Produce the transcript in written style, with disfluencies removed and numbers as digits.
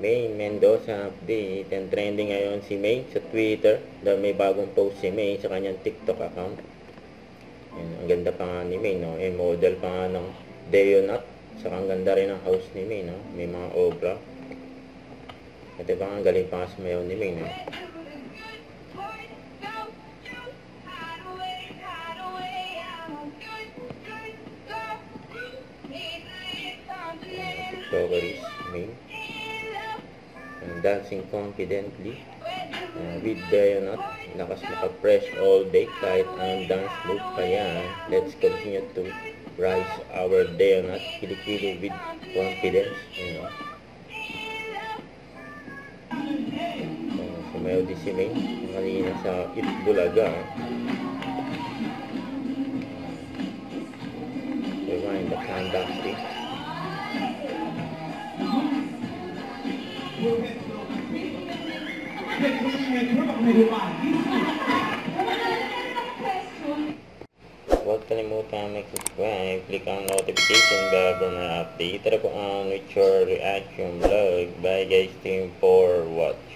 May Mendoza update. And trending ngayon si May sa Twitter. Dahil may bagong post si May sa kanyang TikTok account. Yan, ang ganda pa nga ni May, no? Model pa nga ng Deonut. Saka ang ganda rin ang house ni May, no? May mga obra. At iba nga, galing pa nga sumayaw ni May, no? TikTokeries, May. Dancing confidently. With Deonut. Lakas maka-fresh all day kahit ang dance move pa yan. Let's continue to rise our Deonut. Kilikili with confidence. You know. Sumayaw din si May. Kanina sa Itbulaga. Rewind the fantastic. Huwag kalimutan mag-subscribe, click ang notification bell for more update. Tara po ang with your reaction vlog. Bye guys, team for watch.